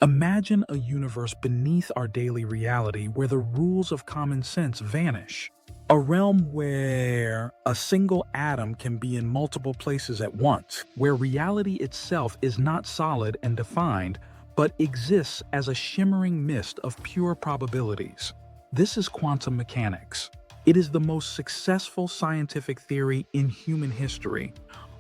Imagine a universe beneath our daily reality where the rules of common sense vanish. A realm where a single atom can be in multiple places at once, where reality itself is not solid and defined, but exists as a shimmering mist of pure probabilities. This is quantum mechanics. It is the most successful scientific theory in human history,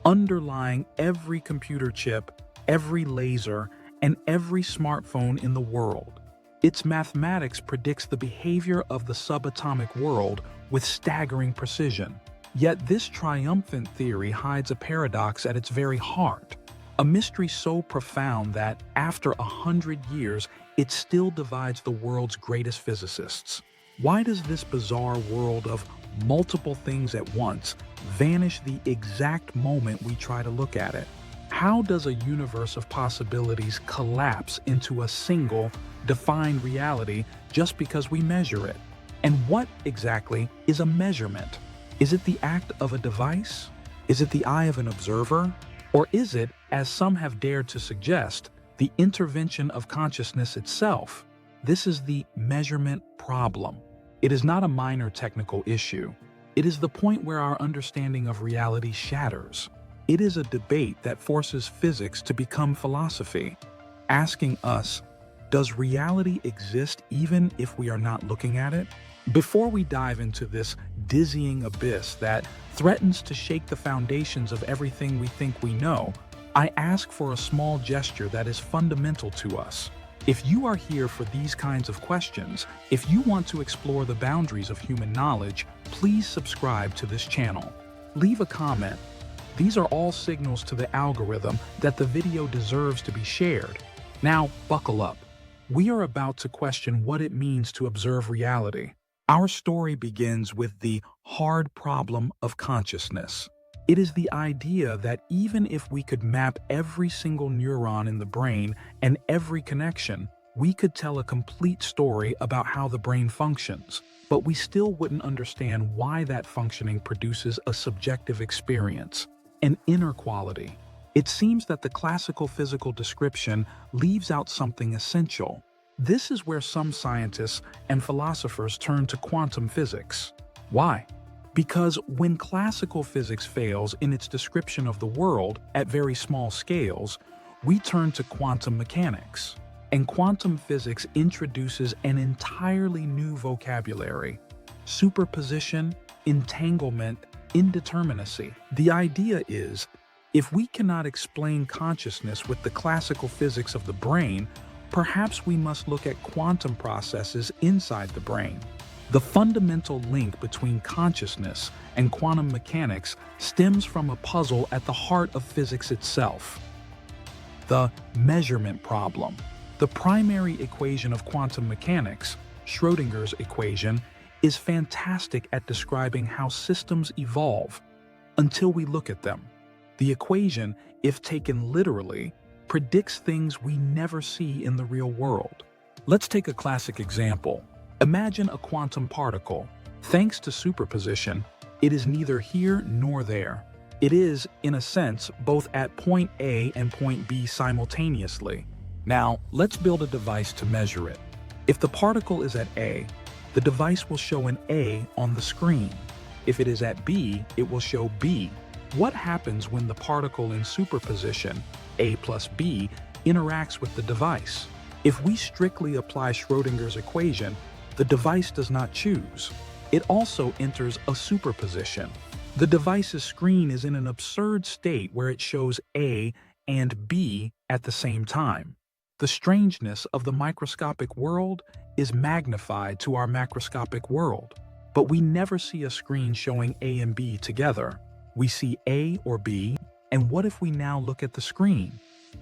underlying every computer chip, every laser, and every smartphone in the world. Its mathematics predicts the behavior of the subatomic world with staggering precision. Yet this triumphant theory hides a paradox at its very heart, a mystery so profound that, after 100 years, it still divides the world's greatest physicists. Why does this bizarre world of multiple things at once vanish the exact moment we try to look at it? How does a universe of possibilities collapse into a single, defined reality just because we measure it? And what exactly is a measurement? Is it the act of a device? Is it the eye of an observer? Or is it, as some have dared to suggest, the intervention of consciousness itself? This is the measurement problem. It is not a minor technical issue. It is the point where our understanding of reality shatters. It is a debate that forces physics to become philosophy, asking us, does reality exist even if we are not looking at it? Before we dive into this dizzying abyss that threatens to shake the foundations of everything we think we know, I ask for a small gesture that is fundamental to us. If you are here for these kinds of questions, if you want to explore the boundaries of human knowledge, please subscribe to this channel. Leave a comment. These are all signals to the algorithm that the video deserves to be shared. Now, buckle up. We are about to question what it means to observe reality. Our story begins with the hard problem of consciousness. It is the idea that even if we could map every single neuron in the brain and every connection, we could tell a complete story about how the brain functions, but we still wouldn't understand why that functioning produces a subjective experience, an inner quality. It seems that the classical physical description leaves out something essential. This is where some scientists and philosophers turn to quantum physics. Why? Because when classical physics fails in its description of the world at very small scales, we turn to quantum mechanics. And quantum physics introduces an entirely new vocabulary: superposition, entanglement, indeterminacy. The idea is, if we cannot explain consciousness with the classical physics of the brain, perhaps we must look at quantum processes inside the brain. The fundamental link between consciousness and quantum mechanics stems from a puzzle at the heart of physics itself: the measurement problem. The primary equation of quantum mechanics, Schrödinger's equation, is fantastic at describing how systems evolve until we look at them. The equation, if taken literally, predicts things we never see in the real world. Let's take a classic example. Imagine a quantum particle. Thanks to superposition, it is neither here nor there. It is, in a sense, both at point A and point B simultaneously. Now, let's build a device to measure it. If the particle is at A, the device will show an A on the screen. If it is at B, it will show B. What happens when the particle in superposition, A plus B, interacts with the device? If we strictly apply Schrödinger's equation, the device does not choose. It also enters a superposition. The device's screen is in an absurd state where it shows A and B at the same time. The strangeness of the microscopic world is magnified to our macroscopic world, but we never see a screen showing A and B together. We see A or B, and what if we now look at the screen?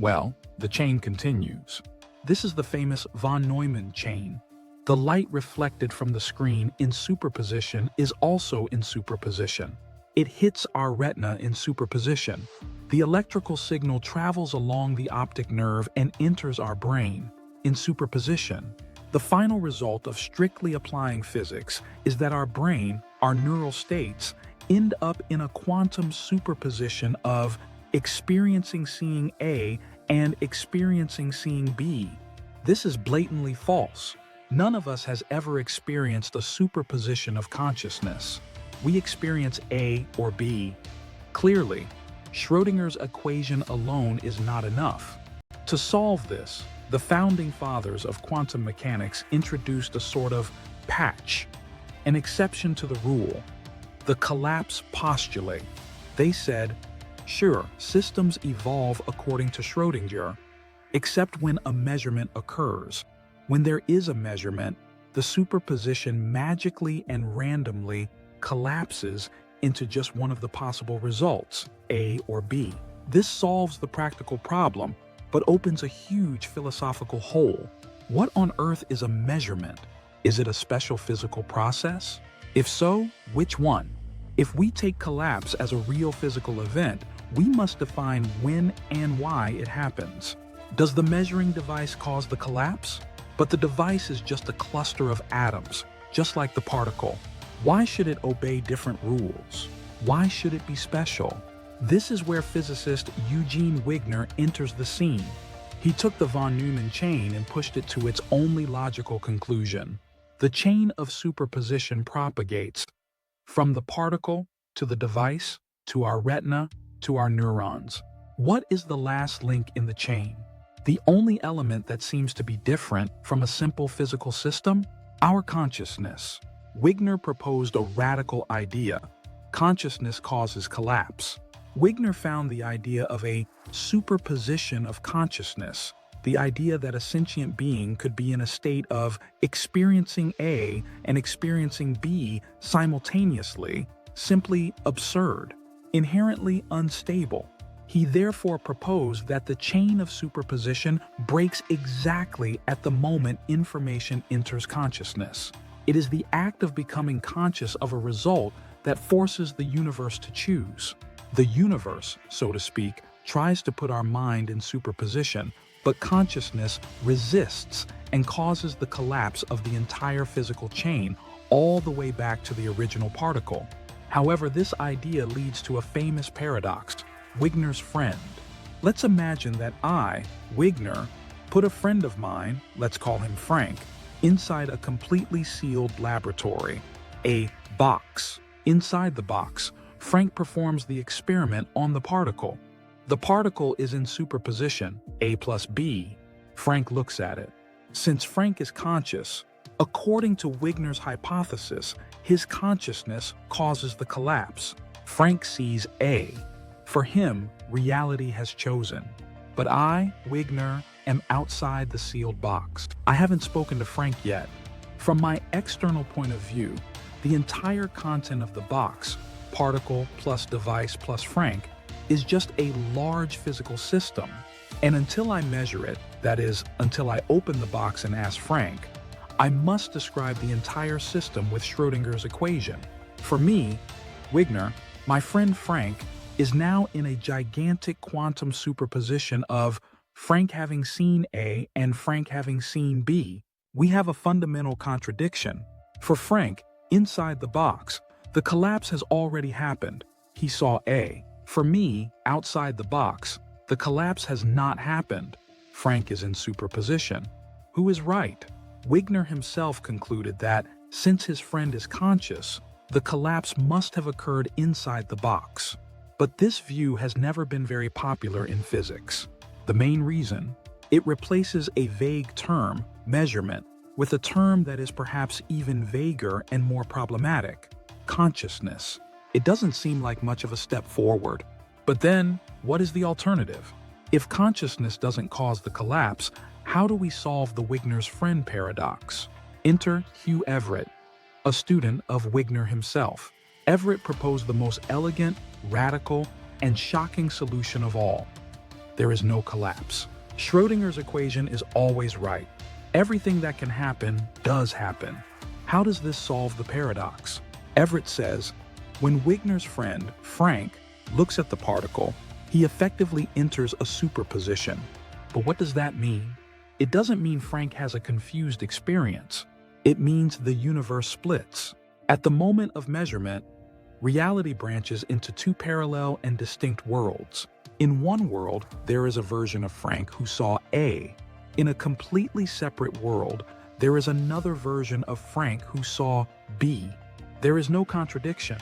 Well, the chain continues. This is the famous von Neumann chain. The light reflected from the screen in superposition is also in superposition. It hits our retina in superposition. The electrical signal travels along the optic nerve and enters our brain in superposition. The final result of strictly applying physics is that our brain, our neural states, end up in a quantum superposition of experiencing seeing A and experiencing seeing B. This is blatantly false. None of us has ever experienced a superposition of consciousness. We experience A or B. Clearly, Schrödinger's equation alone is not enough. To solve this, the founding fathers of quantum mechanics introduced a sort of patch, an exception to the rule, the collapse postulate. They said, sure, systems evolve according to Schrödinger, except when a measurement occurs. When there is a measurement, the superposition magically and randomly collapses into just one of the possible results, A or B. This solves the practical problem, but opens a huge philosophical hole. What on earth is a measurement? Is it a special physical process? If so, which one? If we take collapse as a real physical event, we must define when and why it happens. Does the measuring device cause the collapse? But the device is just a cluster of atoms, just like the particle. Why should it obey different rules? Why should it be special? This is where physicist Eugene Wigner enters the scene. He took the von Neumann chain and pushed it to its only logical conclusion. The chain of superposition propagates from the particle to the device, to our retina, to our neurons. What is the last link in the chain? The only element that seems to be different from a simple physical system? Our consciousness. Wigner proposed a radical idea. Consciousness causes collapse. Wigner found the idea of a superposition of consciousness, the idea that a sentient being could be in a state of experiencing A and experiencing B simultaneously, simply absurd, inherently unstable. He therefore proposed that the chain of superposition breaks exactly at the moment information enters consciousness. It is the act of becoming conscious of a result that forces the universe to choose. The universe, so to speak, tries to put our mind in superposition, but consciousness resists and causes the collapse of the entire physical chain all the way back to the original particle. However, this idea leads to a famous paradox, Wigner's friend. Let's imagine that I, Wigner, put a friend of mine, let's call him Frank, inside a completely sealed laboratory, a box. Inside the box, Frank performs the experiment on the particle. The particle is in superposition, A plus B. Frank looks at it. Since Frank is conscious, according to Wigner's hypothesis, his consciousness causes the collapse. Frank sees A. For him, reality has chosen. But I, Wigner, am outside the sealed box. I haven't spoken to Frank yet. From my external point of view, the entire content of the box, particle plus device plus Frank, is just a large physical system. And until I measure it, that is, until I open the box and ask Frank, I must describe the entire system with Schrödinger's equation. For me, Wigner, my friend Frank, is now in a gigantic quantum superposition of Frank having seen A and Frank having seen B. We have a fundamental contradiction. For Frank, inside the box, the collapse has already happened. He saw A. For me, outside the box, the collapse has not happened. Frank is in superposition. Who is right? Wigner himself concluded that, since his friend is conscious, the collapse must have occurred inside the box. But this view has never been very popular in physics. The main reason? It replaces a vague term, measurement, with a term that is perhaps even vaguer and more problematic, consciousness. It doesn't seem like much of a step forward. But then, what is the alternative? If consciousness doesn't cause the collapse, how do we solve the Wigner's friend paradox? Enter Hugh Everett, a student of Wigner himself. Everett proposed the most elegant, radical, and shocking solution of all. There is no collapse. Schrödinger's equation is always right. Everything that can happen does happen. How does this solve the paradox? Everett says, when Wigner's friend, Frank, looks at the particle, he effectively enters a superposition. But what does that mean? It doesn't mean Frank has a confused experience. It means the universe splits. At the moment of measurement, reality branches into two parallel and distinct worlds. In one world, there is a version of Frank who saw A. In a completely separate world, there is another version of Frank who saw B. There is no contradiction.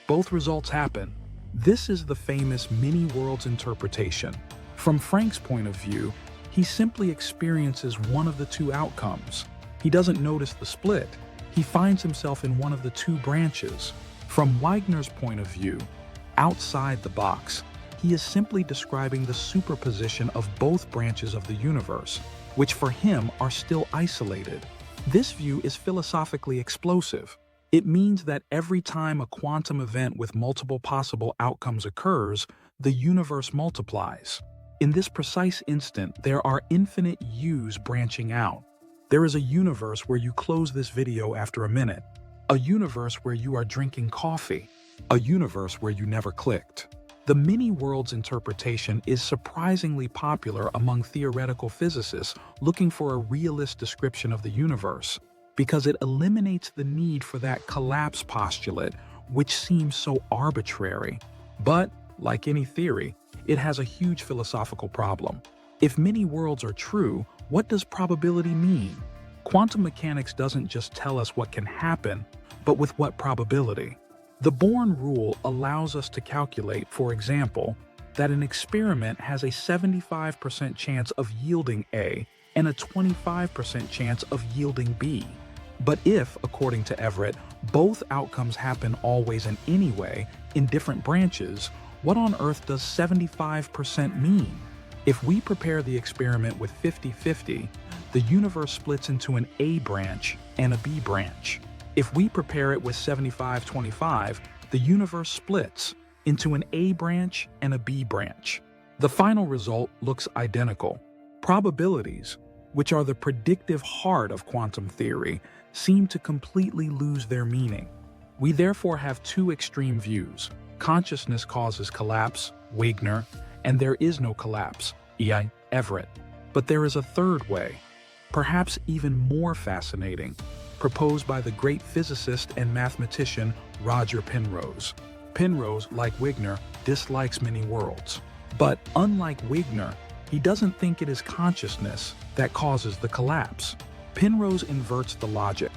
Both results happen. This is the famous mini-worlds interpretation. From Frank's point of view, he simply experiences one of the two outcomes. He doesn't notice the split. He finds himself in one of the two branches. From Wigner's point of view, outside the box, he is simply describing the superposition of both branches of the universe, which for him are still isolated. This view is philosophically explosive. It means that every time a quantum event with multiple possible outcomes occurs, the universe multiplies. In this precise instant, there are infinite U's branching out. There is a universe where you close this video after a minute, a universe where you are drinking coffee, a universe where you never clicked. The mini-worlds interpretation is surprisingly popular among theoretical physicists looking for a realist description of the universe, because it eliminates the need for that collapse postulate, which seems so arbitrary. But, like any theory, it has a huge philosophical problem. If mini-worlds are true, what does probability mean? Quantum mechanics doesn't just tell us what can happen, but with what probability. The Born rule allows us to calculate, for example, that an experiment has a 75% chance of yielding A and a 25% chance of yielding B. But if, according to Everett, both outcomes happen always and anyway in different branches, what on earth does 75% mean? If we prepare the experiment with 50-50, the universe splits into an A branch and a B branch. If we prepare it with 75-25, the universe splits into an A branch and a B branch. The final result looks identical. Probabilities, which are the predictive heart of quantum theory, seem to completely lose their meaning. We therefore have two extreme views. Consciousness causes collapse, Wigner, and there is no collapse, E.I. Everett. But there is a third way, perhaps even more fascinating, proposed by the great physicist and mathematician Roger Penrose. Penrose, like Wigner, dislikes many worlds. But unlike Wigner, he doesn't think it is consciousness that causes the collapse. Penrose inverts the logic.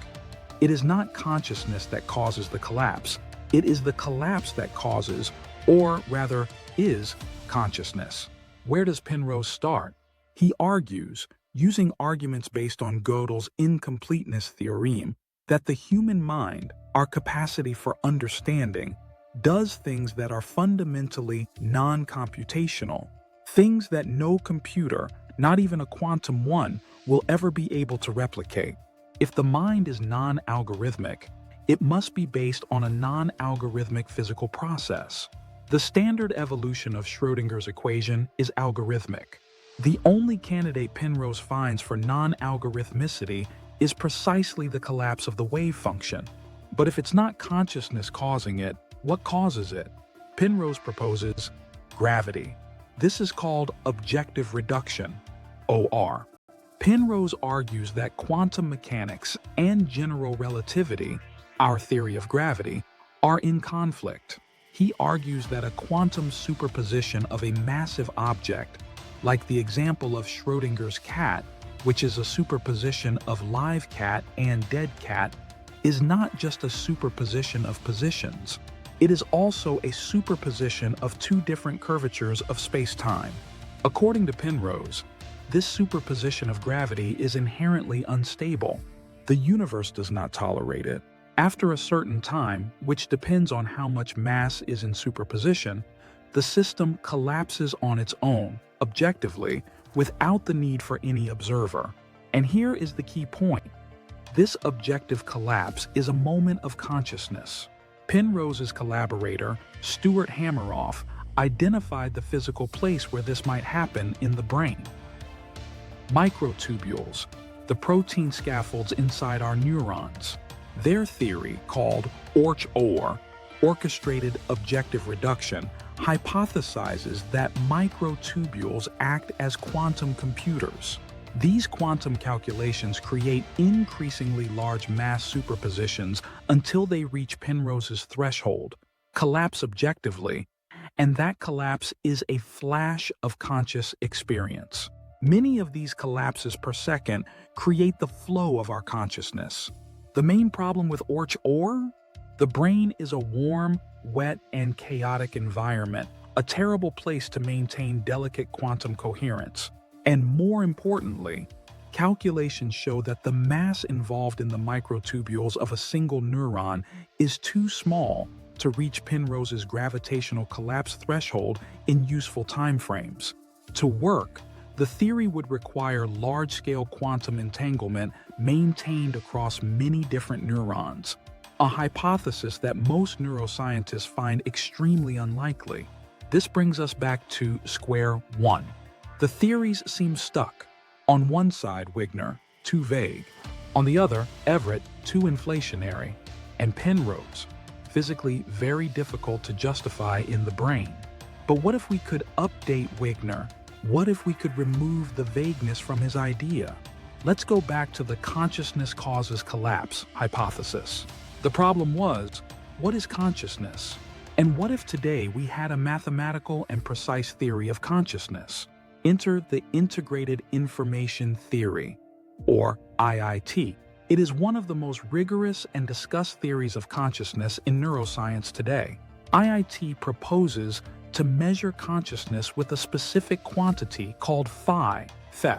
It is not consciousness that causes the collapse. It is the collapse that causes, or rather is, consciousness. Where does Penrose start? He argues, using arguments based on Gödel's incompleteness theorem, that the human mind, our capacity for understanding, does things that are fundamentally non-computational, things that no computer, not even a quantum one, will ever be able to replicate. If the mind is non-algorithmic, it must be based on a non-algorithmic physical process. The standard evolution of Schrödinger's equation is algorithmic. The only candidate Penrose finds for non-algorithmicity is precisely the collapse of the wave function. But if it's not consciousness causing it, what causes it? Penrose proposes gravity. This is called objective reduction, OR. Penrose argues that quantum mechanics and general relativity, our theory of gravity, are in conflict. He argues that a quantum superposition of a massive object, like the example of Schrödinger's cat, which is a superposition of live cat and dead cat, is not just a superposition of positions. It is also a superposition of two different curvatures of space-time. According to Penrose, this superposition of gravity is inherently unstable. The universe does not tolerate it. After a certain time, which depends on how much mass is in superposition, the system collapses on its own, objectively, without the need for any observer. And here is the key point. This objective collapse is a moment of consciousness. Penrose's collaborator, Stuart Hameroff, identified the physical place where this might happen in the brain. Microtubules, the protein scaffolds inside our neurons. Their theory, called Orch or orchestrated objective reduction, hypothesizes that microtubules act as quantum computers. These quantum calculations create increasingly large mass superpositions until they reach Penrose's threshold, collapse objectively, and that collapse is a flash of conscious experience. Many of these collapses per second create the flow of our consciousness. The main problem with Orch or? The brain is a warm, wet, and chaotic environment, a terrible place to maintain delicate quantum coherence. And more importantly, calculations show that the mass involved in the microtubules of a single neuron is too small to reach Penrose's gravitational collapse threshold in useful timeframes. To work, the theory would require large-scale quantum entanglement maintained across many different neurons, a hypothesis that most neuroscientists find extremely unlikely. This brings us back to square one. The theories seem stuck. On one side, Wigner, too vague. On the other, Everett, too inflationary. And Penrose, physically very difficult to justify in the brain. But what if we could update Wigner? What if we could remove the vagueness from his idea? Let's go back to the consciousness causes collapse hypothesis. The problem was, what is consciousness? And what if today we had a mathematical and precise theory of consciousness? Enter the Integrated Information Theory, or IIT. It is one of the most rigorous and discussed theories of consciousness in neuroscience today. IIT proposes to measure consciousness with a specific quantity called phi, Phi.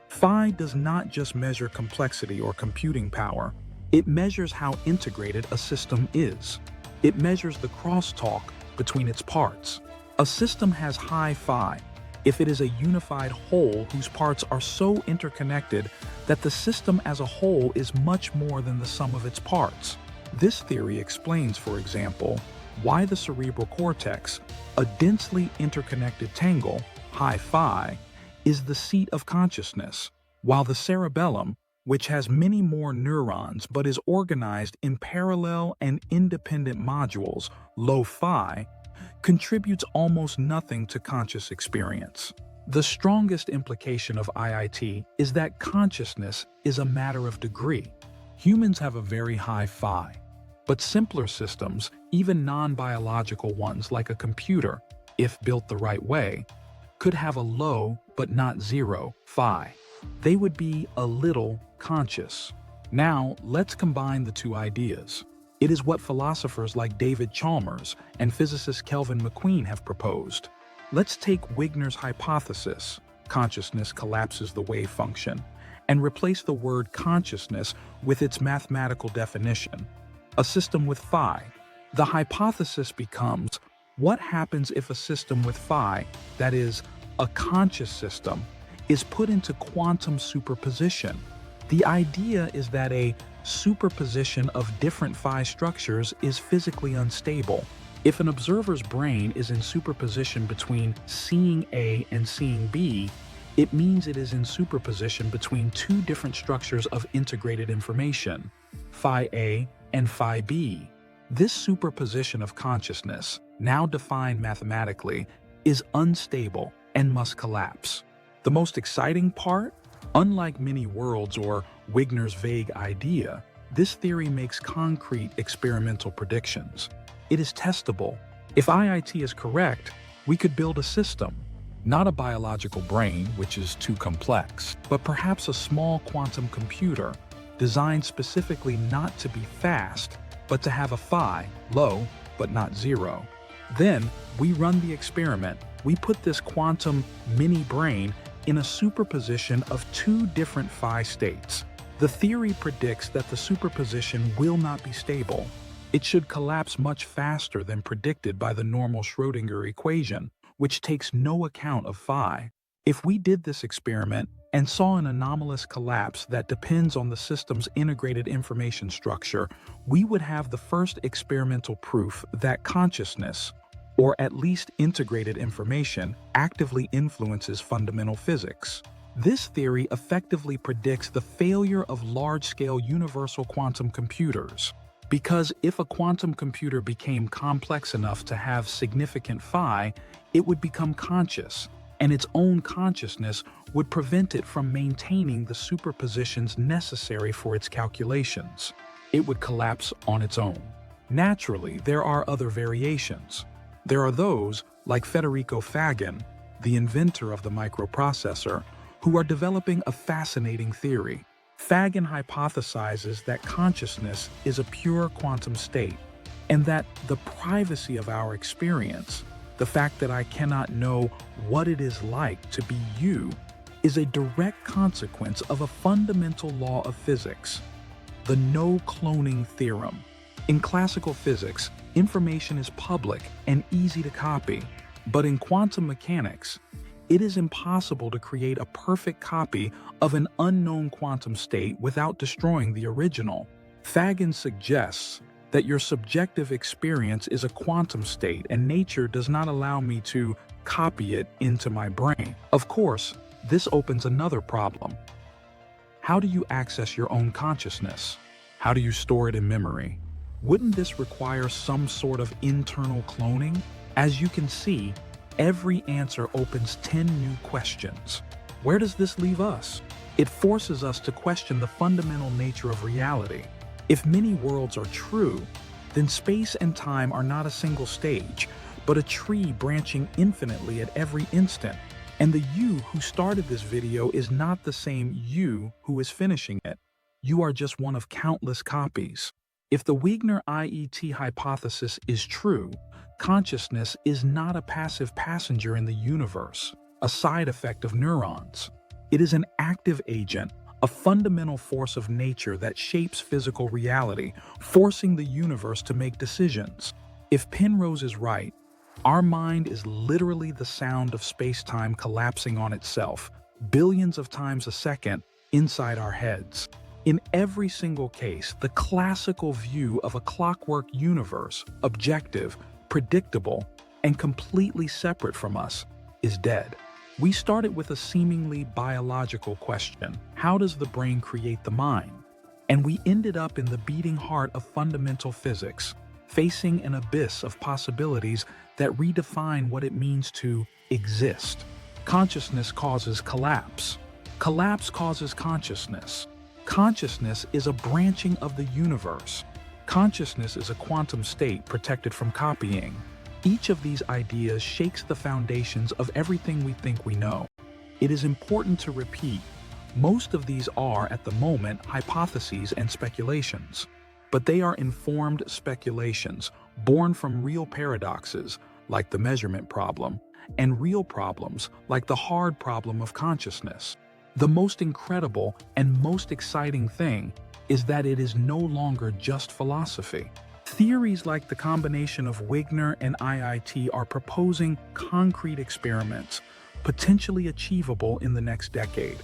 Phi does not just measure complexity or computing power. It measures how integrated a system is. It measures the crosstalk between its parts. A system has high phi if it is a unified whole whose parts are so interconnected that the system as a whole is much more than the sum of its parts. This theory explains, for example, why the cerebral cortex, a densely interconnected tangle, high phi, is the seat of consciousness, while the cerebellum, which has many more neurons but is organized in parallel and independent modules, low phi, contributes almost nothing to conscious experience. The strongest implication of IIT is that consciousness is a matter of degree. Humans have a very high phi, but simpler systems, even non-biological ones like a computer, if built the right way, could have a low but not zero phi. They would be a little conscious. Now, let's combine the two ideas. It is what philosophers like David Chalmers and physicist Kelvin McQueen have proposed. Let's take Wigner's hypothesis, consciousness collapses the wave function, and replace the word consciousness with its mathematical definition, a system with phi. The hypothesis becomes, what happens if a system with phi, that is, a conscious system, is put into quantum superposition? The idea is that a superposition of different phi structures is physically unstable. If an observer's brain is in superposition between seeing A and seeing B, it means it is in superposition between two different structures of integrated information, phi A and phi B. This superposition of consciousness, now defined mathematically, is unstable and must collapse. The most exciting part? Unlike many worlds or Wigner's vague idea, this theory makes concrete experimental predictions. It is testable. If IIT is correct, we could build a system, not a biological brain, which is too complex, but perhaps a small quantum computer designed specifically not to be fast, but to have a phi, low, but not zero. Then we run the experiment. We put this quantum mini brain in a superposition of two different phi states. The theory predicts that the superposition will not be stable. It should collapse much faster than predicted by the normal Schrödinger equation, which takes no account of phi. If we did this experiment and saw an anomalous collapse that depends on the system's integrated information structure, we would have the first experimental proof that consciousness, or at least integrated information, actively influences fundamental physics. This theory effectively predicts the failure of large-scale universal quantum computers. Because if a quantum computer became complex enough to have significant phi, it would become conscious, and its own consciousness would prevent it from maintaining the superpositions necessary for its calculations. It would collapse on its own. Naturally, there are other variations. There are those, like Federico Faggin, the inventor of the microprocessor, who are developing a fascinating theory. Faggin hypothesizes that consciousness is a pure quantum state, and that the privacy of our experience, the fact that I cannot know what it is like to be you, is a direct consequence of a fundamental law of physics, the no-cloning theorem. In classical physics, information is public and easy to copy, but in quantum mechanics, it is impossible to create a perfect copy of an unknown quantum state without destroying the original. Faggin suggests that your subjective experience is a quantum state and nature does not allow me to copy it into my brain. Of course, this opens another problem. How do you access your own consciousness? How do you store it in memory? Wouldn't this require some sort of internal cloning? As you can see, every answer opens 10 new questions. Where does this leave us? It forces us to question the fundamental nature of reality. If many worlds are true, then space and time are not a single stage, but a tree branching infinitely at every instant. And the you who started this video is not the same you who is finishing it. You are just one of countless copies. If the Wigner IET hypothesis is true, consciousness is not a passive passenger in the universe, a side effect of neurons. It is an active agent, a fundamental force of nature that shapes physical reality, forcing the universe to make decisions. If Penrose is right, our mind is literally the sound of space-time collapsing on itself, billions of times a second, inside our heads. In every single case, the classical view of a clockwork universe, objective, predictable, and completely separate from us, is dead. We started with a seemingly biological question: how does the brain create the mind? And we ended up in the beating heart of fundamental physics, facing an abyss of possibilities that redefine what it means to exist. Consciousness causes collapse. Collapse causes consciousness. Consciousness is a branching of the universe. Consciousness is a quantum state protected from copying. Each of these ideas shakes the foundations of everything we think we know. It is important to repeat, most of these are, at the moment, hypotheses and speculations. But they are informed speculations, born from real paradoxes, like the measurement problem, and real problems, like the hard problem of consciousness. The most incredible and most exciting thing is that it is no longer just philosophy. Theories like the combination of Wigner and IIT are proposing concrete experiments, potentially achievable in the next decade.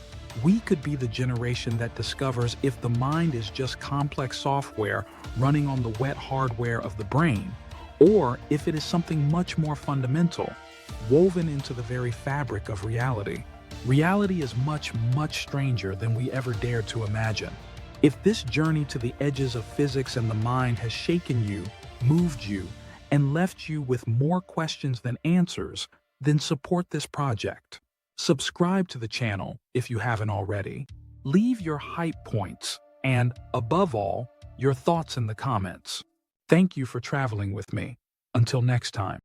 We could be the generation that discovers if the mind is just complex software running on the wet hardware of the brain, or if it is something much more fundamental, woven into the very fabric of reality. Reality is much, much stranger than we ever dared to imagine. If this journey to the edges of physics and the mind has shaken you, moved you, and left you with more questions than answers, then support this project. Subscribe to the channel if you haven't already. Leave your hype points and, above all, your thoughts in the comments. Thank you for traveling with me. Until next time.